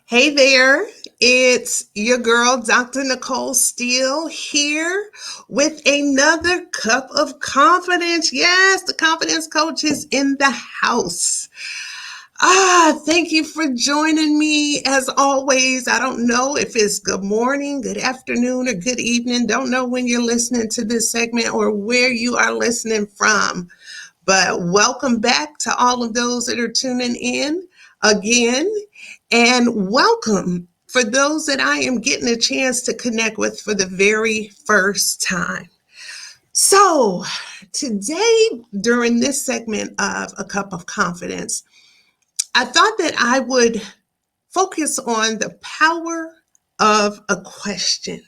Hey there, it's your girl, Dr. Nicole Steele, here with another cup of confidence. Yes, the confidence coach is in the house. Thank you for joining me. As always, I don't know if it's good morning, good afternoon, or good evening. Don't know when you're listening to this segment or where you are listening from. But welcome back to all of those that are tuning in again. And welcome for those that I am getting a chance to connect with for the very first time. So, today, during this segment of A Cup of Confidence, I thought that I would focus on the power of a question.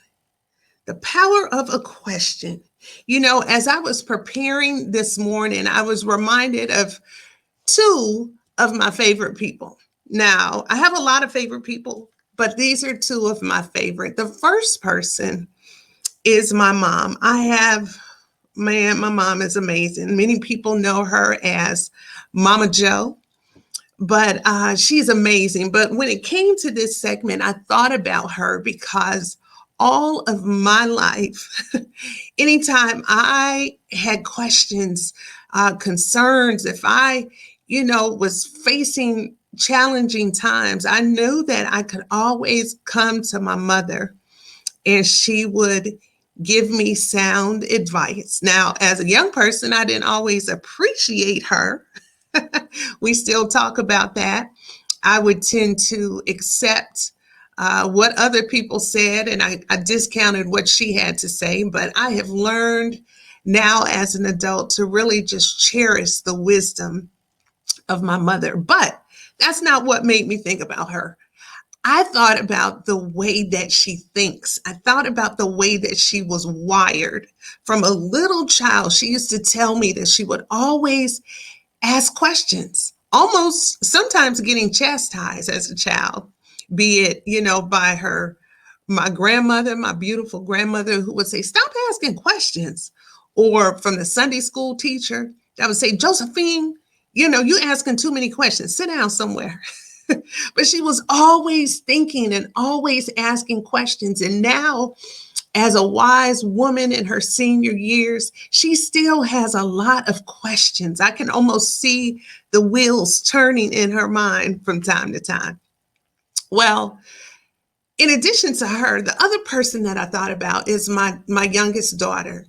The power of a question. As I was preparing this morning, I was reminded of two of my favorite people. Now, I have a lot of favorite people, but these are two of my favorite. The first person is my mom. My mom is amazing. Many people know her as Mama Joe, but she's amazing. But when it came to this segment, I thought about her because all of my life, anytime I had questions, concerns, if I, was facing challenging times, I knew that I could always come to my mother and she would give me sound advice. Now, as a young person, I didn't always appreciate her. We still talk about that. I would tend to accept what other people said, and I discounted what she had to say. But I have learned now as an adult to really just cherish the wisdom of my mother. But that's not what made me think about her. I thought about the way that she thinks. I thought about the way that she was wired. From a little child, she used to tell me that she would always ask questions, almost sometimes getting chastised as a child, be it, by my grandmother, my beautiful grandmother, who would say, "Stop asking questions." Or from the Sunday school teacher that would say, "Josephine, you asking too many questions. Sit down somewhere." But she was always thinking and always asking questions. And now, as a wise woman in her senior years, she still has a lot of questions. I can almost see the wheels turning in her mind from time to time. Well, in addition to her, the other person that I thought about is my youngest daughter.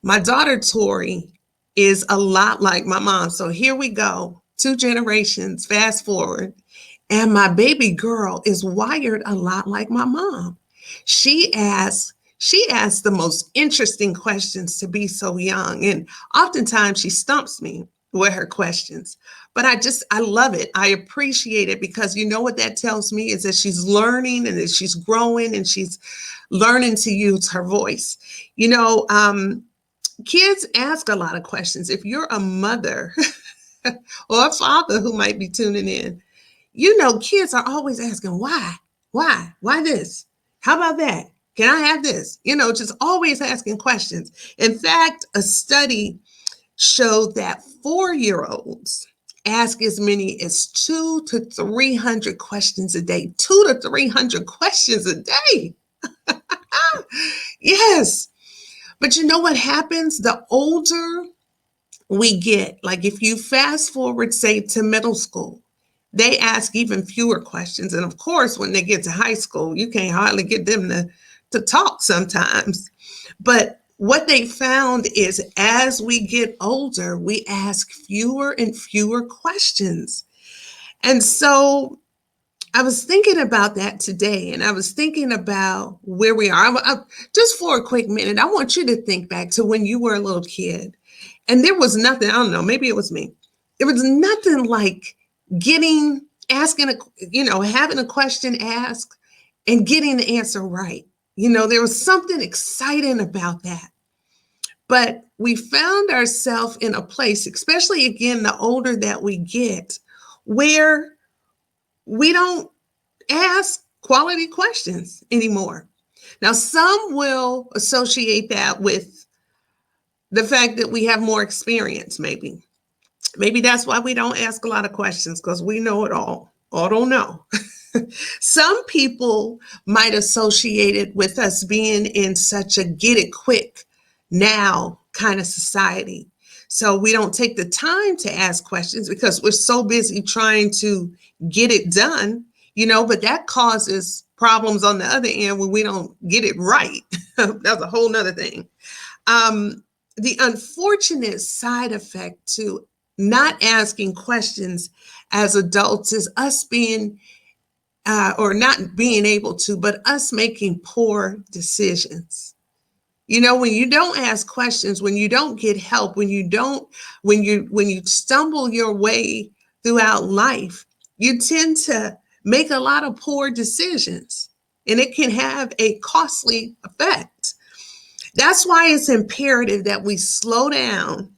My daughter, Tori, is a lot like my mom. So here we go, two generations, fast forward. And my baby girl is wired a lot like my mom. She asks the most interesting questions to be so young. And oftentimes she stumps me with her questions. But I love it. I appreciate it because you know what that tells me is that she's learning and that she's growing and she's learning to use her voice. You know, Kids ask a lot of questions. If you're a mother or a father who might be tuning in, kids are always asking, why this? How about that? Can I have this? Just always asking questions. In fact, a study showed that 4-year-olds ask as many as 200 to 300 questions a day. 200 to 300 questions a day. Yes. But you know what happens? The older we get, like if you fast forward, say, to middle school, they ask even fewer questions. And of course, when they get to high school, you can't hardly get them to talk sometimes. But what they found is as we get older, we ask fewer and fewer questions. And so I was thinking about that today, and I was thinking about where we are. Just for a quick minute, I want you to think back to when you were a little kid, and there was nothing, I don't know, maybe it was me. There was nothing like having a question asked and getting the answer right. There was something exciting about that. But we found ourselves in a place, especially again, the older that we get, where we don't ask quality questions anymore. Now, some will associate that with the fact that we have more experience, maybe. Maybe that's why we don't ask a lot of questions, because we know it all, or don't know. Some people might associate it with us being in such a get it quick now kind of society. So we don't take the time to ask questions because we're so busy trying to get it done, but that causes problems on the other end when we don't get it right. That's a whole nother thing. Um, the unfortunate side effect to not asking questions as adults is us being or not being able to, but us making poor decisions. When you don't ask questions, when you don't get help, when you stumble your way throughout life, you tend to make a lot of poor decisions, and it can have a costly effect. That's why it's imperative that we slow down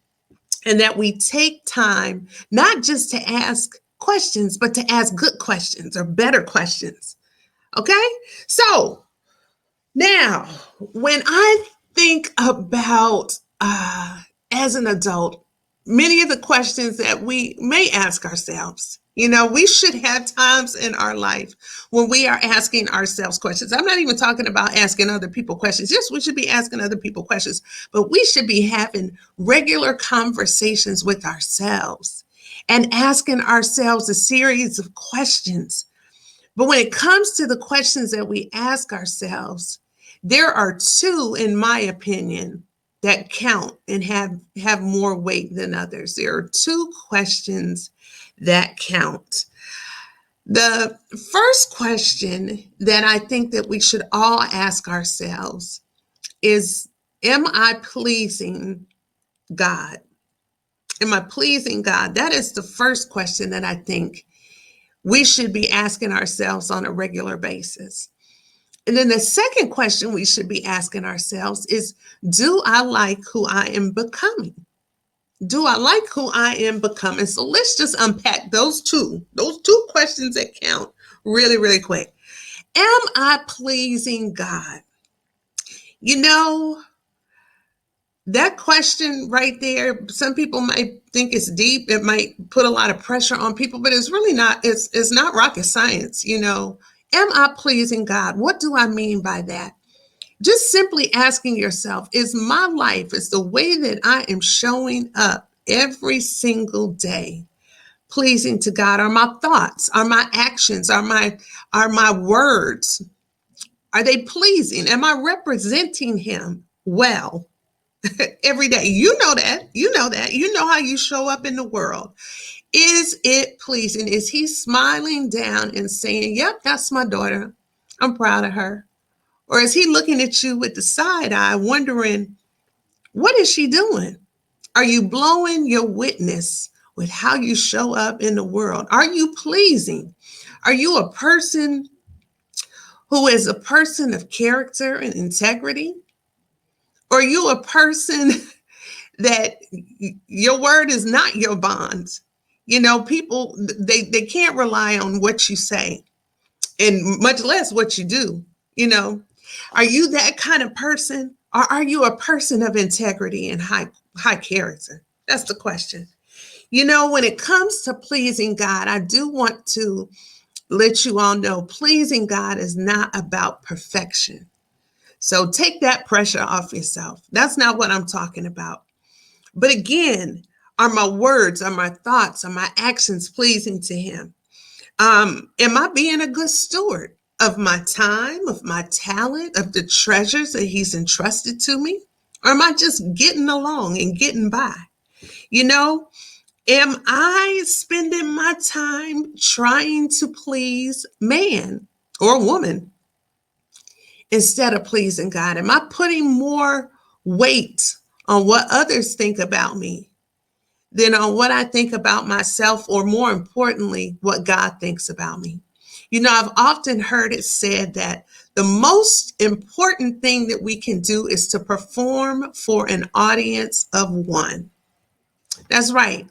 and that we take time not just to ask questions, but to ask good questions or better questions. Okay? So now, when I think about as an adult, many of the questions that we may ask ourselves, we should have times in our life when we are asking ourselves questions. I'm not even talking about asking other people questions. Yes, we should be asking other people questions, but we should be having regular conversations with ourselves and asking ourselves a series of questions. But when it comes to the questions that we ask ourselves, there are two, in my opinion, that count and have more weight than others. There are two questions that count. The first question that I think that we should all ask ourselves is, am I pleasing God? Am I pleasing God? That is the first question that I think we should be asking ourselves on a regular basis. And then the second question we should be asking ourselves is, do I like who I am becoming? Do I like who I am becoming? So let's just unpack those two questions that count really, really quick. Am I pleasing God? You know, that question right there, some people might think it's deep. It might put a lot of pressure on people, but it's really not. It's not rocket science. Am I pleasing God? What do I mean by that? Just simply asking yourself, is my life, is the way that I am showing up every single day pleasing to God? Are my thoughts, are my actions, are my words, are they pleasing? Am I representing him well every day? You know that. You know how you show up in the world. Is it pleasing? Is he smiling down and saying, yep, that's my daughter, I'm proud of her? Or is he looking at you with the side eye, wondering, what is she doing? Are you blowing your witness with how you show up in the world? Are you pleasing? Are you a person who is a person of character and integrity? Or are you a person that your word is not your bond? People, they can't rely on what you say, and much less what you do. Are you that kind of person, or are you a person of integrity and high character? That's the question. When it comes to pleasing God, I do want to let you all know, pleasing God is not about perfection. So take that pressure off yourself. That's not what I'm talking about. But again, are my words, are my thoughts, are my actions pleasing to him? Am I being a good steward of my time, of my talent, of the treasures that he's entrusted to me? Or am I just getting along and getting by? Am I spending my time trying to please man or woman instead of pleasing God? Am I putting more weight on what others think about me than on what I think about myself, or more importantly, what God thinks about me? I've often heard it said that the most important thing that we can do is to perform for an audience of one. That's right.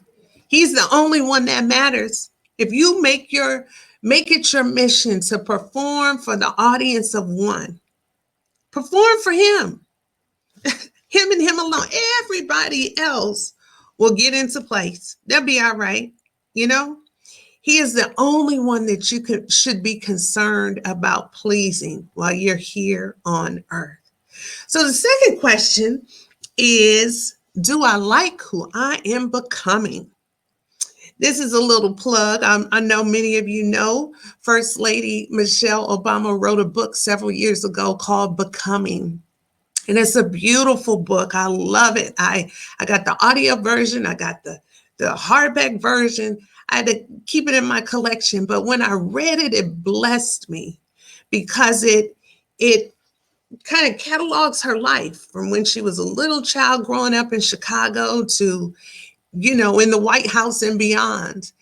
He's the only one that matters. If you make it your mission to perform for the audience of one, perform for him. Him and him alone. Everybody else will get into place. They'll be all right. You know, He is the only one that should be concerned about pleasing while you're here on earth. So the second question is, do I like who I am becoming? This is a little plug. I know many of you know First Lady Michelle Obama wrote a book several years ago called Becoming. And it's a beautiful book. I love it. I got the audio version. I got the hardback version. I had to keep it in my collection. But when I read it, it blessed me because it kind of catalogs her life from when she was a little child growing up in Chicago to, in the White House and beyond.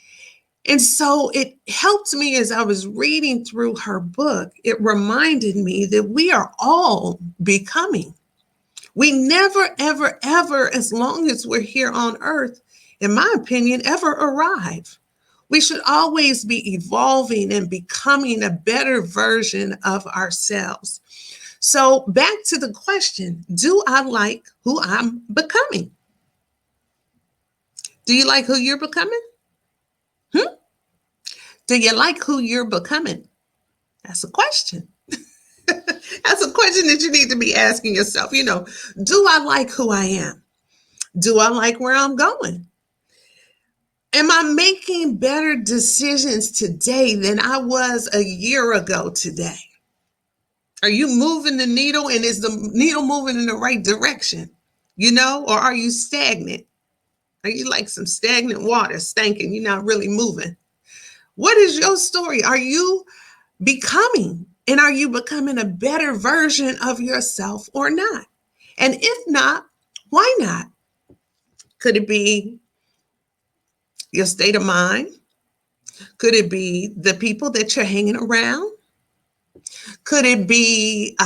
And so it helped me as I was reading through her book. It reminded me that we are all becoming. We never, ever, ever, as long as we're here on earth, in my opinion, ever arrive. We should always be evolving and becoming a better version of ourselves. So back to the question, do I like who I'm becoming? Do you like who you're becoming? Do you like who you're becoming? That's a question. That's a question that you need to be asking yourself. Do I like who I am? Do I like where I'm going? Am I making better decisions today than I was a year ago today? Are you moving the needle, and is the needle moving in the right direction? Or are you stagnant? Are you like some stagnant water, stinking? You're not really moving. What is your story? Are you becoming? And are you becoming a better version of yourself or not? And if not, why not? Could it be your state of mind? Could it be the people that you're hanging around? Could it be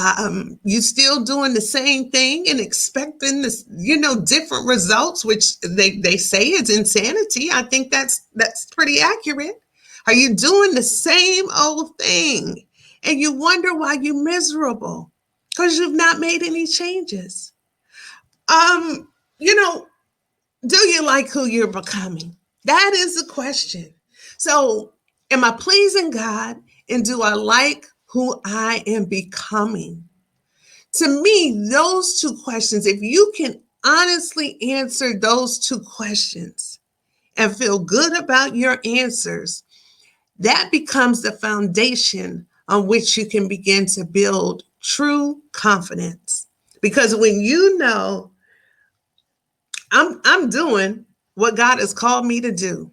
you still doing the same thing and expecting this, different results, which they say is insanity? I think that's pretty accurate. Are you doing the same old thing and you wonder why you're miserable? Because you've not made any changes. Do you like who you're becoming? That is the question. So, am I pleasing God, and do I like who I am becoming? To me, those two questions, if you can honestly answer those two questions and feel good about your answers, that becomes the foundation on which you can begin to build true confidence. Because when you know I'm doing what God has called me to do,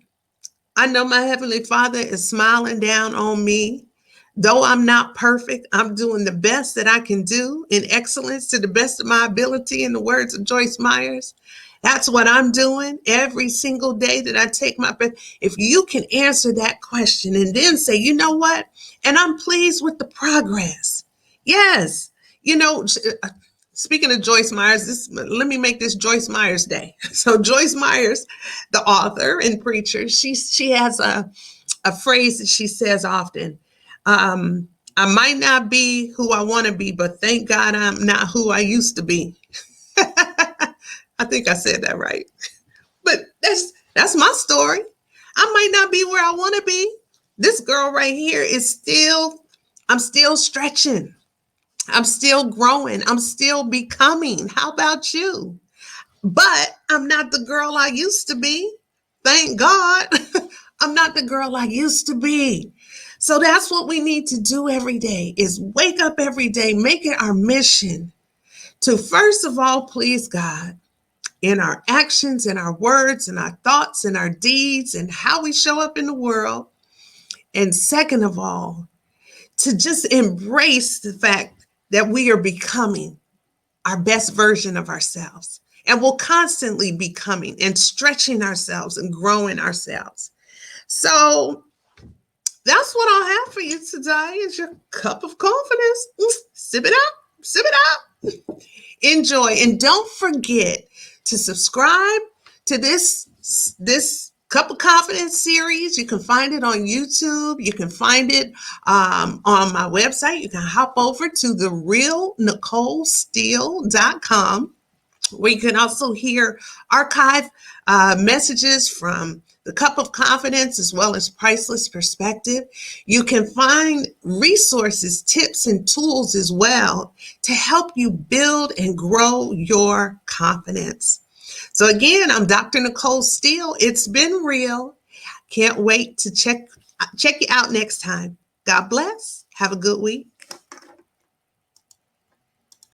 I know my Heavenly Father is smiling down on me. Though I'm not perfect, I'm doing the best that I can do in excellence to the best of my ability, in the words of Joyce Myers. That's what I'm doing every single day that I take my breath. If you can answer that question and then say, you know what? And I'm pleased with the progress. Yes. Speaking of Joyce Myers, let me make this Joyce Myers Day. So Joyce Myers, the author and preacher, she has a phrase that she says often. I might not be who I want to be, but thank God I'm not who I used to be. I think I said that right. But that's my story. I might not be where I want to be. This girl right here I'm still stretching. I'm still growing. I'm still becoming. How about you? But I'm not the girl I used to be. Thank God. I'm not the girl I used to be. So that's what we need to do every day, is wake up every day, make it our mission to first of all please God in our actions, in our words, in our thoughts, in our deeds, and how we show up in the world. And second of all, to just embrace the fact that we are becoming our best version of ourselves. And we'll constantly be becoming and stretching ourselves and growing ourselves. So that's what I'll have for you today, is your cup of confidence. Sip it up, sip it up. Enjoy. And don't forget to subscribe to this Cup of Confidence series. You can find it on YouTube. You can find it on my website. You can hop over to therealnicolesteele.com, where you can also hear archive messages from The Cup of Confidence, as well as Priceless Perspective. You can find resources, tips, and tools as well to help you build and grow your confidence. So again, I'm Dr. Nicole Steele. It's been real. Can't wait to check you out next time. God bless. Have a good week.